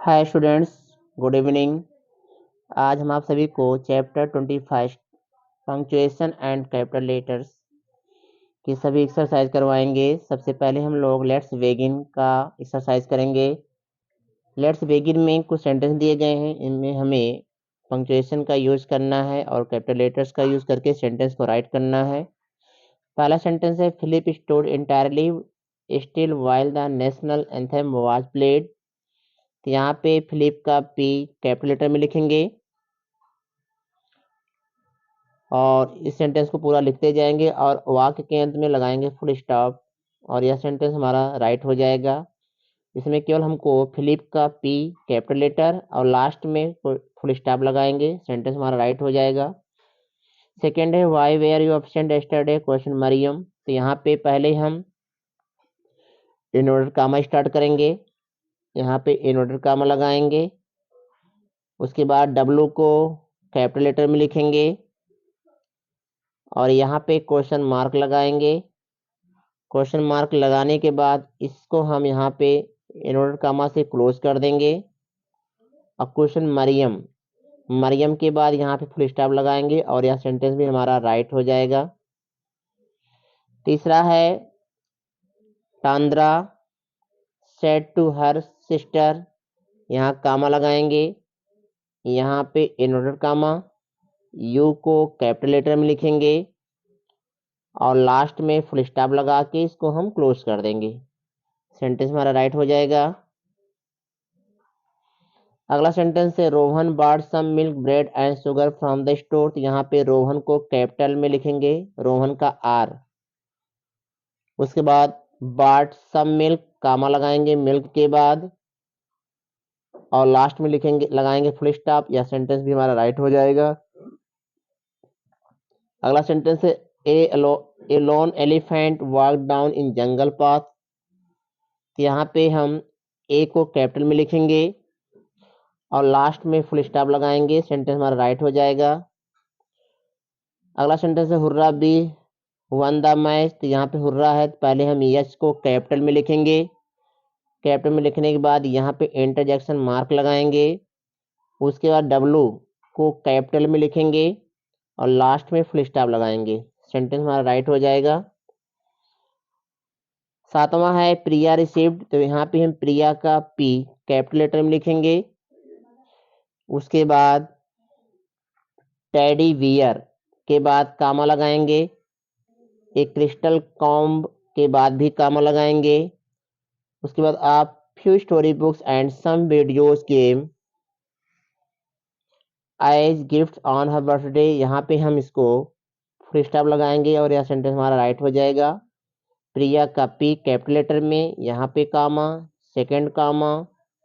Hi students, good evening. आज हम आप सभी को chapter 25 punctuation and capital letters की सभी एक्सरसाइज करवाएंगे। सबसे पहले हम लोग लेट्स बेगिन का एक्सरसाइज करेंगे। लेट्स बेगिन में कुछ सेंटेंस दिए गए हैं, इनमें हमें पंक्चुएशन का यूज करना है और कैपिटल लेटर्स का यूज करके सेंटेंस को राइट करना है। पहला सेंटेंस है Philip stood entirely still while the national anthem was played. तो यहाँ पे फिलिप का पी कैपिटल लेटर में लिखेंगे और इस सेंटेंस को पूरा लिखते जाएंगे और वाक्य के अंत में लगाएंगे फुल स्टॉप और यह सेंटेंस हमारा राइट हो जाएगा। इसमें केवल हमको फिलिप का पी कैपिटल लेटर और लास्ट में फुल स्टॉप लगाएंगे, सेंटेंस हमारा राइट हो जाएगा। सेकेंड है why were you absent yesterday question Mariam. तो यहाँ पे पहले हम इनवर्टेड कामा स्टार्ट करेंगे, यहाँ पे इनवर्टेड कामा लगाएंगे, उसके बाद डब्लू को कैपिटल लेटर में लिखेंगे और यहाँ पे क्वेश्चन मार्क लगाएंगे। क्वेश्चन मार्क लगाने के बाद इसको हम यहाँ पे इनवर्टेड कामा से क्लोज कर देंगे और क्वेश्चन मरियम, मरियम के बाद यहाँ पे फुल स्टॉप लगाएंगे और यह सेंटेंस भी हमारा राइट हो जाएगा। तीसरा है टांद्रा सेड टू हर सिस्टर, यहाँ कामा लगाएंगे, यहाँ पे इनवर्टेड कामा, यू को कैपिटल लेटर में लिखेंगे और लास्ट में फुल स्टॉप लगा के इसको हम क्लोज कर देंगे, सेंटेंस हमारा राइट हो जाएगा। अगला सेंटेंस है Rohan bought some milk bread and sugar from the store. तो यहाँ पे रोहन को कैपिटल में लिखेंगे, रोहन का आर, उसके बाद बॉट सम मिल्क कामा लगाएंगे मिल्क के बाद और लास्ट में लिखेंगे लगाएंगे फुल स्टॉप, यह सेंटेंस भी हमारा राइट हो जाएगा। अगला सेंटेंस है a lone elephant walk down in jungle path. तो यहाँ पे हम ए को कैपिटल में लिखेंगे और लास्ट में फुल स्टॉप लगाएंगे, सेंटेंस हमारा राइट हो जाएगा। अगला सेंटेंस है hurrah we won the match. तो यहाँ पे हुर्रा है तो पहले हम यस को कैपिटल में लिखेंगे, कैपिटल में लिखने के बाद यहाँ पे इंटरजेक्शन मार्क लगाएंगे, उसके बाद डब्लू को कैपिटल में लिखेंगे और लास्ट में फुल स्टॉप लगाएंगे, सेंटेंस हमारा राइट हो जाएगा। सातवां है प्रिया रिसीव्ड। तो यहाँ पे हम प्रिया का पी कैपिटल लेटर में लिखेंगे, उसके बाद टेडी बियर के बाद कामा लगाएंगे, एक क्रिस्टल कॉम्ब के बाद भी कामा लगाएंगे, उसके बाद आप few story books and some videos game as gift on her birthday. यहाँ पे हम इसको फुल स्टॉप लगाएंगे और यह सेंटेंस हमारा राइट हो जाएगा। प्रिया का पी कैपिटल लेटर में, यहाँ पे कामा, सेकंड कामा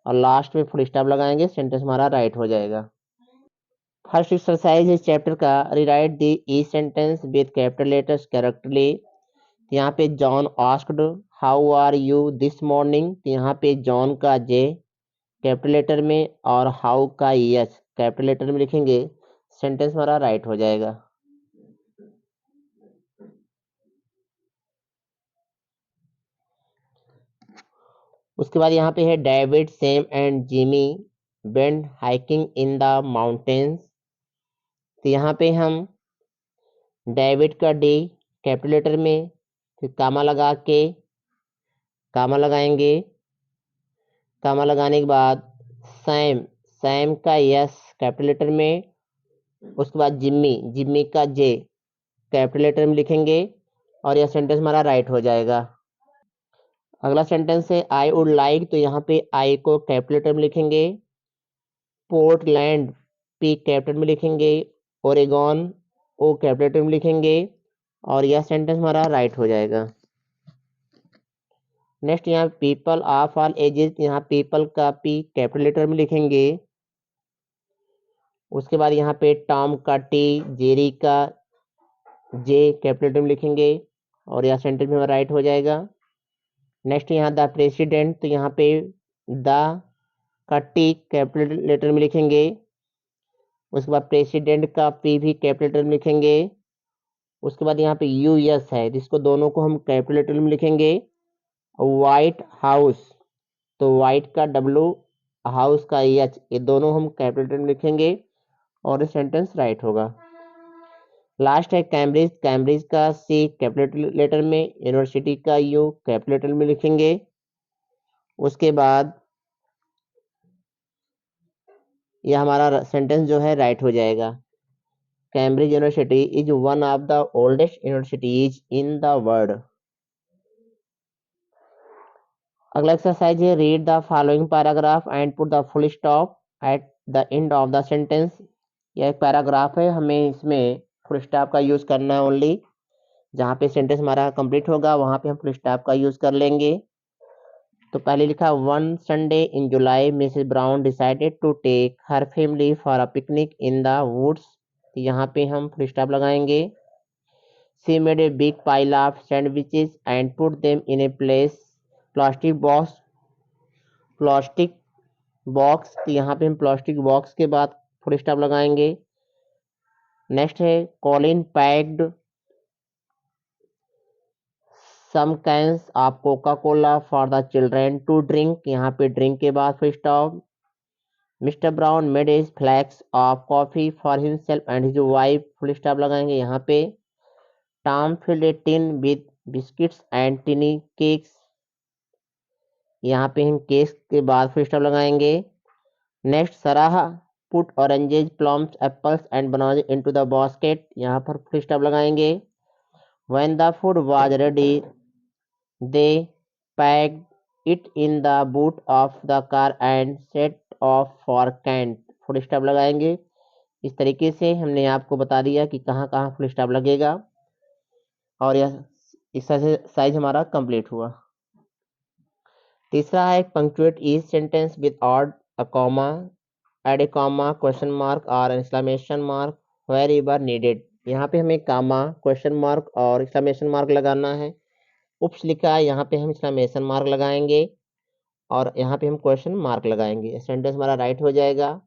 और लास्ट में फुल स्टॉप लगाएंगे, सेंटेंस हमारा राइट हो जाएगा। फर्स्ट एक्सरसाइज इस चैप्टर का rewrite the E sentence with capital letters correctly. यहाँ पे John asked how are you this morning. यहाँ पे जॉन का जे कैपिटल लेटर में और हाउ का यस कैपिटल लेटर में लिखेंगे, सेंटेंस हमारा राइट हो जाएगा। उसके बाद यहाँ पे है David Sam and Jimmy went hiking in the mountains. तो यहाँ पे हम डेविड का डी कैपिटल लेटर में, फिर कामा लगा के कामा लगाएंगे, कामा लगाने के बाद सैम, सैम का यस कैपिटल लेटर में, उसके बाद जिम्मी, जिम्मी का जे कैपिटल लेटर में लिखेंगे और यह सेंटेंस हमारा राइट हो जाएगा। अगला सेंटेंस है आई वुड लाइक। तो यहाँ पे आई को कैपिटल लेटर में लिखेंगे, पोर्टलैंड पी कैपिटल में लिखेंगे, ओरेगॉन ओ कैपिटल लेटर में लिखेंगे और यह सेंटेंस हमारा राइट हो जाएगा। नेक्स्ट यहाँ पीपल ऑफ ऑल एजेस। यहाँ पीपल का पी कैपिटल लेटर में लिखेंगे, उसके बाद यहाँ पे टॉम का टी, जेरी का जे कैपिटल लेटर में लिखेंगे और यह सेंटेंस में राइट हो जाएगा। नेक्स्ट यहाँ द प्रेसिडेंट। तो यहाँ पे द का टी कैपिटल लेटर में लिखेंगे, उसके बाद प्रेसिडेंट का पी भी कैपिटल लेटर में लिखेंगे, उसके बाद यहाँ पे यू एस है जिसको दोनों को हम कैपिटल लेटर में लिखेंगे। व्हाइट हाउस, तो व्हाइट का डब्लू हाउस का एच, ये दोनों हम कैपिटल में लिखेंगे और सेंटेंस राइट होगा। लास्ट है कैम्ब्रिज, कैम्ब्रिज का सी कैपिटल लेटर में, यूनिवर्सिटी का यू कैपिटल में लिखेंगे। उसके बाद यह हमारा सेंटेंस जो है राइट हो जाएगा। Cambridge university is one of the oldest universities in the world. अगला एक्सरसाइज है read the following paragraph and put the full stop at the end of the sentence. यह एक पैराग्राफ है, हमें इसमें फुल स्टॉप का यूज करना है ओनली। जहाँ पे सेंटेंस हमारा कंप्लीट होगा वहां पे हम फुल स्टॉप का यूज कर लेंगे। तो पहले लिखा one Sunday in July Mrs Brown decided to take her family for a picnic in the woods. यहाँ पे हम फुल स्टॉप लगाएंगे। She made a big pile of sandwiches and put them in a plastic box. Plastic box, तो यहाँ पे हम plastic box के बाद फुल स्टॉप लगाएंगे। नेक्स्ट है Colin packed some cans of Coca Cola for the children to drink. यहाँ पे ड्रिंक के बाद full stop. Mr Brown made a flask of coffee for himself and his wife, full stop लगाएंगे यहाँ पे। Tom filled a tin with biscuits and tiny cakes. यहाँ पे हम केक्स के बाद फुल स्टॉप लगाएंगे। Next Sarah put oranges plums apples and banana into the basket. यहाँ पर फुल स्टॉप लगाएंगे। When the food was ready they packed it in the boot of the car and set off for Kent, full stop लगाएंगे। इस तरीके से हमने आपको बता दिया कि कहाँ कहाँ फुल स्टॉप लगेगा और यह एक्सरसाइज हमारा कंप्लीट हुआ। तीसरा है punctuate each sentence with add a comma, add a comma, question mark और exclamation mark wherever needed. यहाँ पे हमें कॉमा, क्वेश्चन मार्क और एक्सक्लेमेशन मार्क लगाना है। उप्स लिखा है, यहाँ पे हम एक्सक्लेमेशन मार्क लगाएंगे और यहाँ पे हम क्वेश्चन मार्क लगाएंगे। सेंटेंस हमारा राइट हो जाएगा।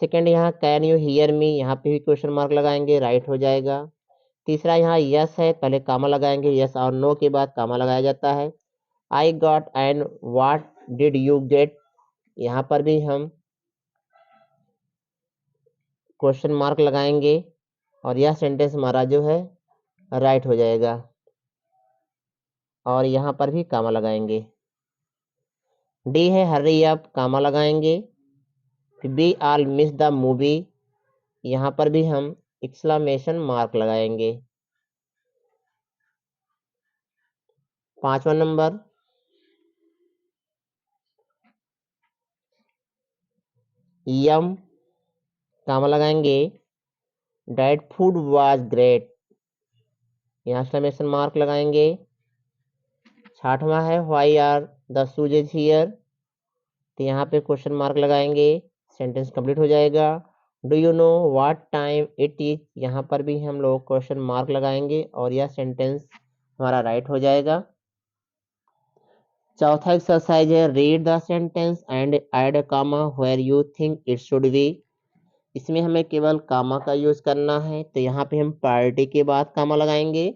सेकंड यहाँ कैन यू हियर मी, यहाँ पे भी क्वेश्चन मार्क लगाएंगे, राइट हो जाएगा। तीसरा यहाँ यस है, पहले कामा लगाएंगे, यस और नो के बाद कामा लगाया जाता है। I got and what did you get, यहाँ पर भी हम क्वेश्चन मार्क लगाएंगे और यह सेंटेंस हमारा जो है राइट हो जाएगा और यहाँ पर भी कामा लगाएंगे। डी है हरी अप, कामा लगाएंगे। We'll miss the movie, यहाँ पर भी हम एक्सक्लेमेशन मार्क लगाएंगे। 5वां नंबर यम, कामा लगाएंगे। डेट फूड वाज ग्रेट, यहाँ एक्सक्लेमेशन मार्क लगाएंगे। 6वां है why are the shoes here, तो यहाँ पे क्वेश्चन मार्क लगाएंगे। सेंटेंस कंप्लीट हो जाएगा। Do you know what time it is, यहाँ पर भी हम लोग क्वेश्चन मार्क लगाएंगे और यह सेंटेंस हमारा राइट हो जाएगा। चौथा एक्सरसाइज है read the sentence and add a comma where you think it should be. इसमें हमें केवल कामा का यूज करना है, तो यहाँ पे हम पार्टी के बाद कामा लगाएंगे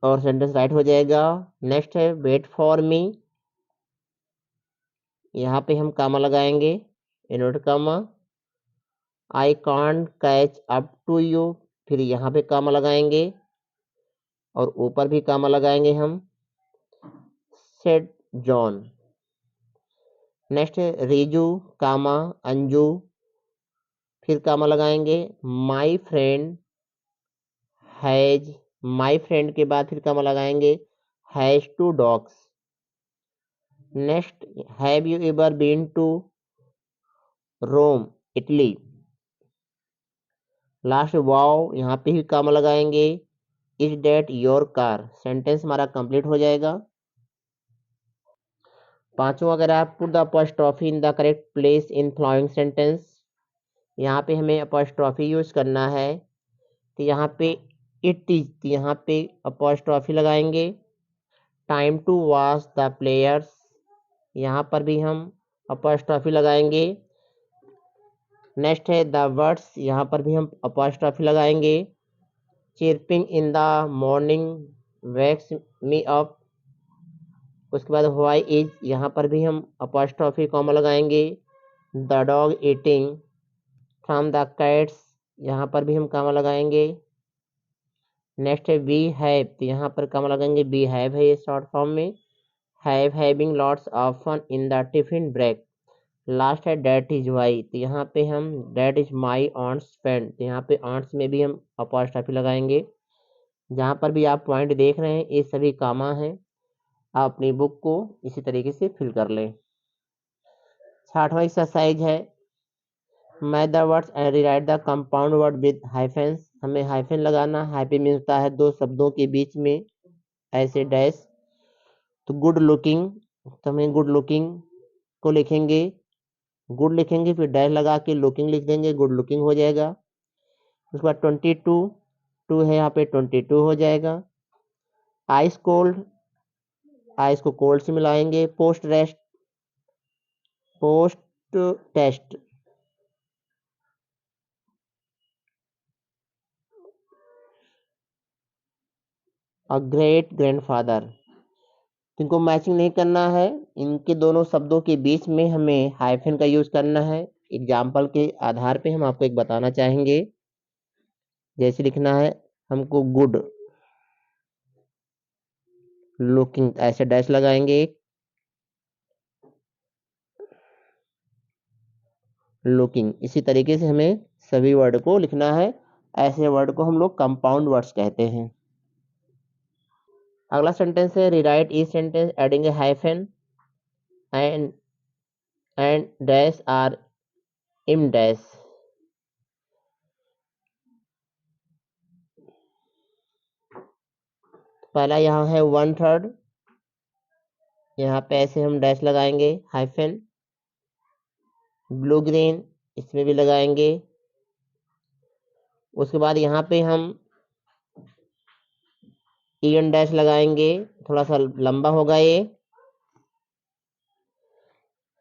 और सेंटेंस राइट हो जाएगा। नेक्स्ट है वेट फॉर मी, यहाँ पे हम कामा लगाएंगे, inverted comma. I can't catch up to you, फिर यहाँ पे कामा लगाएंगे और ऊपर भी कामा लगाएंगे हम, सेड जॉन। नेक्स्ट है रिजू कामा अंजू, फिर कामा लगाएंगे। My friend has, my friend के बाद फिर कामा लगाएंगे, has two dogs. Next have you ever been to Rome Italy. Last wow, यहाँ पे भी कामा लगाएंगे। Is that your car, sentence हमारा कंप्लीट हो जाएगा। 5वां अगर आप put the apostrophe in the correct place in following sentence, यहाँ पे हमें अपॉस्ट्रोफी यूज करना है, तो यहाँ पे इट इज, यहाँ पे अपॉस्ट्रोफी लगाएंगे। Time to watch the players, यहाँ पर भी हम अपॉस्ट्रोफी लगाएंगे। नेक्स्ट है द वर्ड्स, यहाँ पर भी हम अपॉस्ट्रोफी लगाएंगे। Chirping in the morning wakes me up, उसके बाद व्हाई इज, यहाँ पर भी हम अपॉस्ट्रोफी कॉमा लगाएंगे। The dog eating from the cat's, यहाँ पर भी हम कॉमा लगाएंगे। नेक्स्ट है वी हैव, तो यहाँ पर कॉमा लगाएंगे। वी हैव है ये शॉर्ट फॉर्म में। Have having lots of fun in the tiffin break. Last है डेट इज वाई, तो यहाँ पे हम that is my aunt's friend, तो यहाँ पे ऑन्ट्स में भी हम अपॉस्ट्रोफी लगाएंगे। जहाँ पर भी आप पॉइंट देख रहे हैं ये सभी कामा हैं। आप अपनी बुक को इसी तरीके से फिल कर लें। 60वां एक्सरसाइज है match the words and rewrite the compound word with hyphens. हमें हाइफेन लगाना। हाइफेन मीन्स होता है दो शब्दों के बीच में ऐसे डैश। तो गुड लुकिंग, तो हमें गुड लुकिंग को लिखेंगे, गुड लिखेंगे फिर डैश लगा के लुकिंग लिख देंगे, गुड लुकिंग हो जाएगा। उसके बाद 22, टू है यहाँ पे 22 हो जाएगा। आइस कोल्ड, आइस को कोल्ड से मिलाएंगे। Post rest, post test. और ग्रेट ग्रैंडफादर, इनको मैचिंग नहीं करना है, इनके दोनों शब्दों के बीच में हमें हाइफन का यूज करना है। एग्जाम्पल के आधार पे हम आपको एक बताना चाहेंगे। जैसे लिखना है हमको गुड लुकिंग, ऐसे डैश लगाएंगे लुकिंग। इसी तरीके से हमें सभी वर्ड को लिखना है। ऐसे वर्ड को हम लोग कंपाउंड वर्ड्स कहते हैं। अगला सेंटेंस है rewrite each sentence adding a hyphen and dash or em dash. पहला यहाँ है 1/3, यहाँ पे ऐसे हम डैश लगाएंगे हाइफन। ब्लू ग्रीन, इसमें भी लगाएंगे। उसके बाद यहाँ पे हम ईएन डैश लगाएंगे, थोड़ा सा लंबा होगा ये।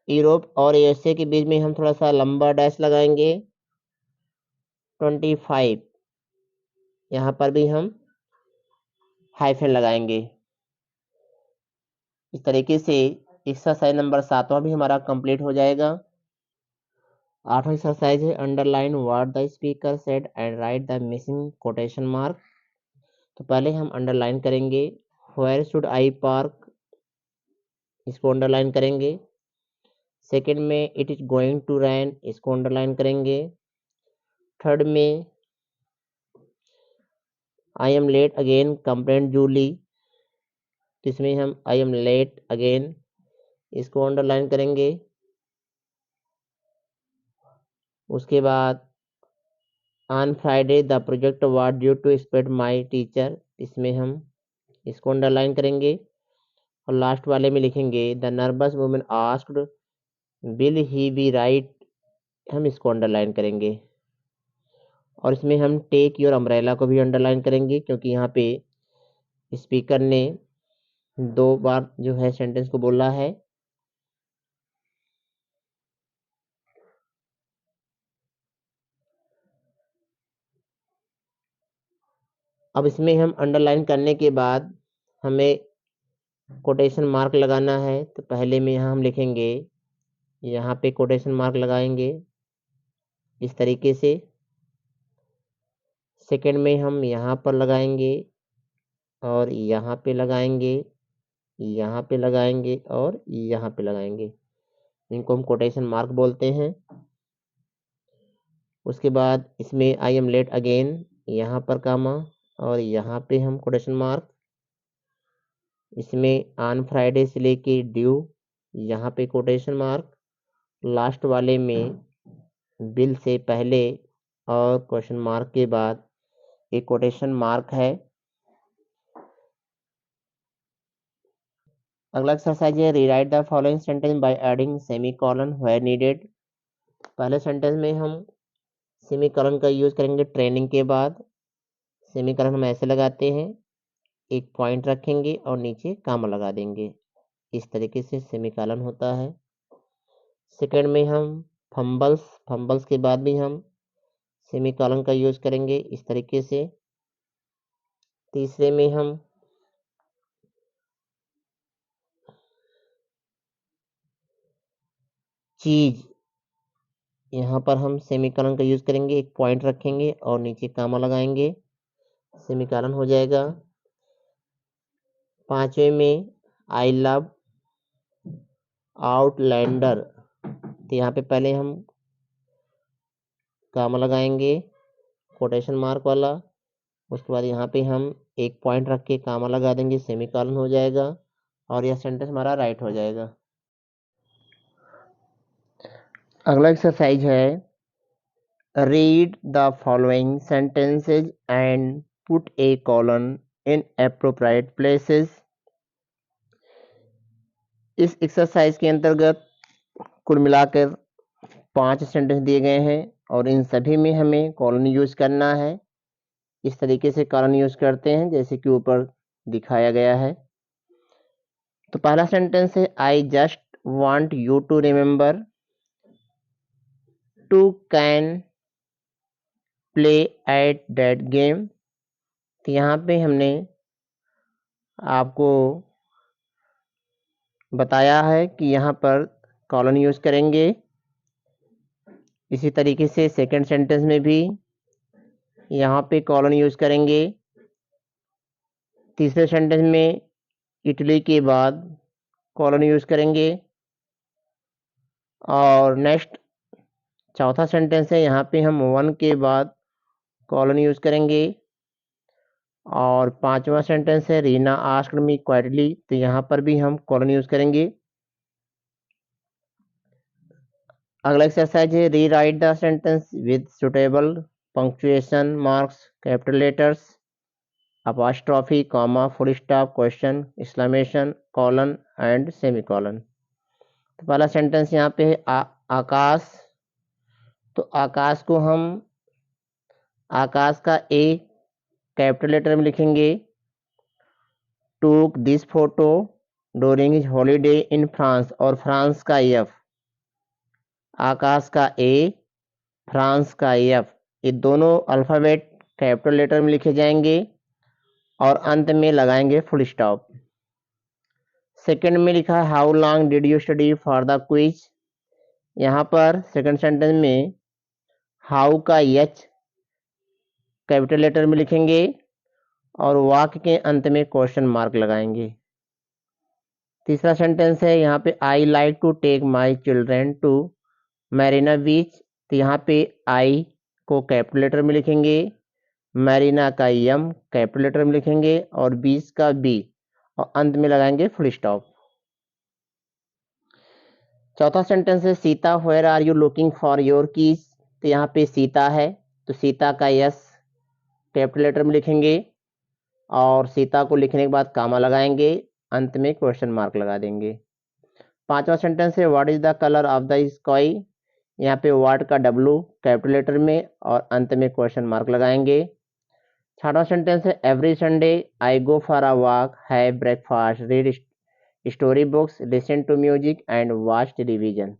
यूरोप और यूएसए के बीच में हम थोड़ा सा लंबा डैश लगाएंगे। 25, यहाँ पर भी हम हाइफन लगाएंगे। इस तरीके से एक्सरसाइज नंबर 7वां भी हमारा कंप्लीट हो जाएगा। 8वां एक्सरसाइज है underline what the speaker said and write the missing quotation mark. तो पहले हम अंडरलाइन करेंगे। वेयर शुड आई पार्क, इसको अंडरलाइन करेंगे। सेकंड में it is going to rain, इसको अंडरलाइन करेंगे। थर्ड में I am late again complained Julie, तो इसमें हम आई एम लेट अगेन इसको अंडरलाइन करेंगे। उसके बाद on Friday the project was due to spade my teacher, इसमें हम इसको अंडरलाइन करेंगे। और लास्ट वाले में लिखेंगे the nervous women asked will he be right, हम इसको अंडरलाइन करेंगे। और इसमें हम टेक योर अम्ब्रेला को भी अंडरलाइन करेंगे, क्योंकि यहाँ पे स्पीकर ने 2 बार जो है सेंटेंस को बोला है। अब इसमें हम अंडरलाइन करने के बाद हमें कोटेशन मार्क लगाना है। तो पहले में यहाँ हम लिखेंगे, यहाँ पे कोटेशन मार्क लगाएंगे इस तरीके से। सेकंड में हम यहाँ पर लगाएंगे और यहाँ पे लगाएंगे, यहाँ पे लगाएंगे और यहाँ पे लगाएंगे। इनको हम कोटेशन मार्क बोलते हैं। उसके बाद इसमें आई एम लेट अगेन, यहाँ पर कामा और यहाँ पे हम कोटेशन मार्क। इसमें ऑन फ्राइडे से लेके ड्यू, यहाँ पे कोटेशन मार्क। लास्ट वाले में बिल से पहले और क्वेश्चन मार्क के बाद एक कोटेशन मार्क है। अगला एक्सरसाइज है rewrite the following sentence by adding semicolon where needed. पहले सेंटेंस में हम सेमीकोलन का यूज करेंगे ट्रेनिंग के बाद। सेमीकोलन हम ऐसे लगाते हैं, एक पॉइंट रखेंगे और नीचे कॉमा लगा देंगे। इस तरीके से सेमीकोलन होता है। सेकंड में हम फंबल्स, फंबल्स के बाद भी हम सेमीकोलन का यूज करेंगे इस तरीके से। तीसरे में हम चीज, यहाँ पर हम सेमीकोलन का यूज करेंगे, एक पॉइंट रखेंगे और नीचे कामा लगाएंगे, सेमीकोलन हो जाएगा। 5वें में आई लव आउटलैंडर, तो यहाँ पे पहले हम कामा लगाएंगे कोटेशन मार्क वाला, उसके बाद यहाँ पे हम एक पॉइंट रख के कामा लगा देंगे, सेमीकोलन हो जाएगा और यह सेंटेंस हमारा राइट हो जाएगा। अगला एक्सरसाइज है read the following sentences and put A colon in appropriate places. इस एक्सरसाइज के अंतर्गत कुल मिलाकर 5 सेंटेंस दिए गए हैं और इन सभी में हमें कॉलन यूज करना है। इस तरीके से कॉलन यूज करते हैं जैसे कि ऊपर दिखाया गया है। तो पहला सेंटेंस है I just want you to remember to can play at that game. तो यहाँ पे हमने आपको बताया है कि यहाँ पर कॉलन यूज करेंगे। इसी तरीके से सेकंड सेंटेंस में भी यहाँ पे कॉलन यूज करेंगे। तीसरे सेंटेंस में इटली के बाद कॉलन यूज करेंगे। और नेक्स्ट चौथा सेंटेंस है, यहाँ पे हम वन के बाद कॉलन यूज करेंगे। और 5वां सेंटेंस है रीना आस्क्ड मी क्वाइटली, तो यहाँ पर भी हम कॉलन यूज करेंगे। अगला एक्सरसाइज है री right the sentence with suitable punctuation marks, capital letters, apostrophe, comma, full stop, question, exclamation, colon and semicolon. तो पहला सेंटेंस यहाँ पे है आकाश। तो आकाश को हम आकाश का ए कैपिटल लेटर में लिखेंगे। टूक this photo during his holiday in France, और फ्रांस का एफ, आकाश का ए, फ्रांस का एफ, ये दोनों अल्फ़ाबेट कैपिटल लेटर में लिखे जाएंगे और अंत में लगाएंगे फुल स्टॉप। सेकंड में लिखा है how long did you study for the quiz. यहाँ पर सेकंड सेंटेंस में हाउ का एच कैपिटल लेटर में लिखेंगे और वाक्य के अंत में क्वेश्चन मार्क लगाएंगे। तीसरा सेंटेंस है यहाँ पे I like to take my children to Marina beach. तो यहाँ पे आई को कैपिटल लेटर में लिखेंगे, मैरीना का एम कैपिटल लेटर में लिखेंगे और बीच का बी और अंत में लगाएंगे फुल स्टॉप। चौथा सेंटेंस है Sita where are you looking for your keys. तो यहाँ पे सीता है तो सीता का यस कैपिटल लेटर में लिखेंगे और सीता को लिखने के बाद कामा लगाएंगे, अंत में क्वेश्चन मार्क लगा देंगे। 5वां सेंटेंस है what is the colour of the sky. यहाँ पे वाट का डब्लू कैपिटल लेटर में और अंत में क्वेश्चन मार्क लगाएंगे। 6वां सेंटेंस है every Sunday I go for a walk, have breakfast, read story books, listen to music and watch television.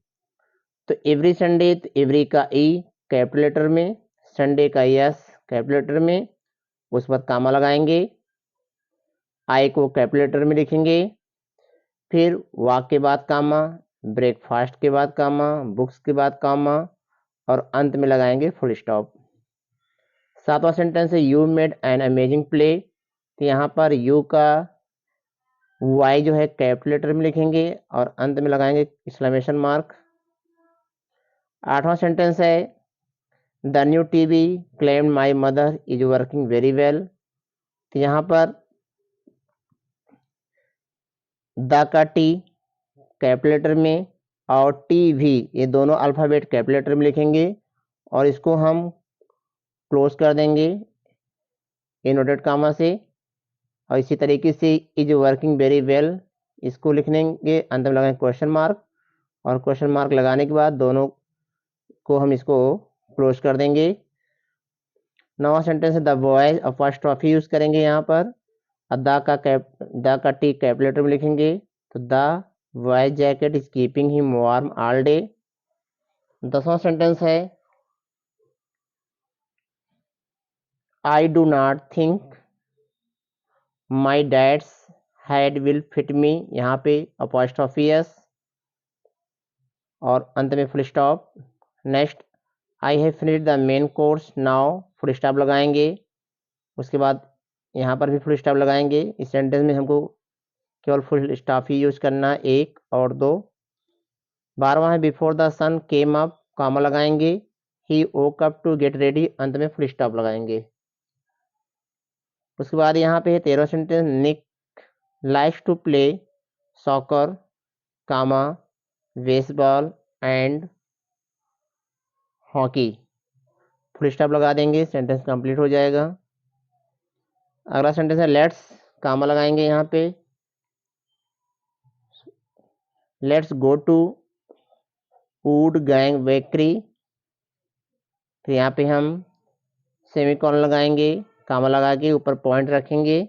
तो एवरी संडे, तो एवरी का ई कैपिटल लेटर में, संडे का यस कैपिटल लेटर में, उस पर कामा लगाएंगे, आई को कैपिटल लेटर में लिखेंगे, फिर वॉक के बाद कामा, ब्रेकफास्ट के बाद कामा, बुक्स के बाद कामा और अंत में लगाएंगे फुल स्टॉप। 7वां सेंटेंस है you made an amazing play. तो यहाँ पर यू का वाई जो है कैपिटल लेटर में लिखेंगे और अंत में लगाएंगे एक्सक्लेमेशन मार्क। 8वां सेंटेंस है the new TV claimed my mother is working very well. तो यहाँ पर द का टी कैपिटल लेटर में और टी भी, ये दोनों अल्फ़ाबेट कैपिटल लेटर में लिखेंगे और इसको हम क्लोज कर देंगे इनवर्टेड कामा से। और इसी तरीके से इज वर्किंग वेरी वेल, इसको लिखेंगे, अंत में लगाएंगे क्वेश्चन मार्क और क्वेश्चन मार्क लगाने के बाद दोनों को हम इसको क्लोज कर देंगे। 9वां सेंटेंस है द बॉयज अपॉस्ट्रॉफी यूज करेंगे यहाँ पर, द का टी कैपिटल लेटर में लिखेंगे तो the boy's jacket is keeping him warm all day. 10वां सेंटेंस है I do not think my dad's head will fit me, यहाँ पे अपॉस्ट्रॉफी एस और अंत में full stop. Next, I have finished the main course now, full stop लगाएंगे। उसके बाद यहाँ पर भी फुल स्टॉप लगाएंगे। इस सेंटेंस में हमको केवल फुल स्टॉप ही यूज करना है, 1 और 2। 12वां है before the sun came up, comma लगाएंगे। He woke up to get ready, अंत में फुल स्टॉप लगाएंगे। उसके बाद यहाँ पे है 13वां sentence, Nick likes to play soccer, comma baseball and hockey, full stop लगा देंगे, सेंटेंस कंप्लीट हो जाएगा। अगला सेंटेंस है लेट्स, कामा लगाएंगे यहाँ पे। Let's go to wood gang bakery, तो यहाँ पे हम सेमीकोलन लगाएंगे, कामा लगा के ऊपर पॉइंट रखेंगे।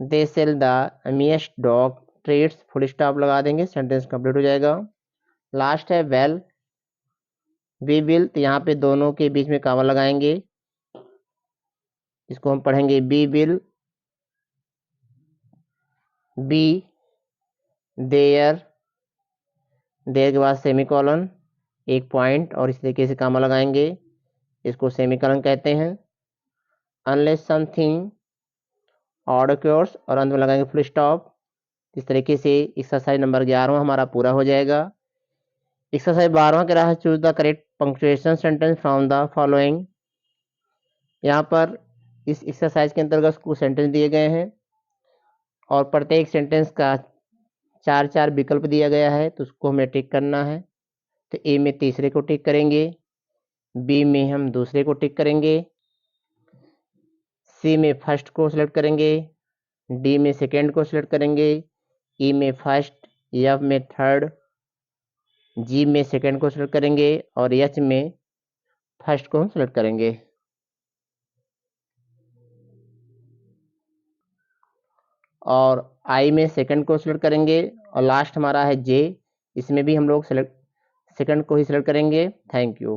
They sell the yummiest dog treats, full stop लगा देंगे, सेंटेंस कंप्लीट हो जाएगा। लास्ट है वेल वी विल, तो यहाँ पे दोनों के बीच में कामा लगाएंगे। इसको हम पढ़ेंगे we will be there, there के बाद सेमीकोलन, एक पॉइंट और इस तरीके से कामा लगाएंगे, इसको सेमीकोलन कहते हैं। अनलेस समथिंग ऑड ऑकर्स, और अंत में लगाएंगे फुल स्टॉप। इस तरीके से एक्सरसाइज नंबर 11वां हमारा पूरा हो जाएगा। एक्सरसाइज 12वां के रहा choose the correct punctuation sentence from the following. यहाँ पर इस एक्सरसाइज के अंतर्गत कुछ सेंटेंस दिए गए हैं और प्रत्येक सेंटेंस का 4 विकल्प दिया गया है, तो उसको हमें टिक करना है। तो ए में तीसरे को टिक करेंगे, बी में हम दूसरे को टिक करेंगे, सी में फर्स्ट को सिलेक्ट करेंगे, डी में सेकेंड को सिलेक्ट करेंगे, ई में फर्स्ट, एफ में थर्ड, जी में सेकेंड को सिलेक्ट करेंगे और एच में फर्स्ट को हम सिलेक्ट करेंगे। और आई में सेकंड को सिलेक्ट करेंगे और लास्ट हमारा है जे, इसमें भी हम लोग सेकंड को ही सिलेक्ट करेंगे। Thank you.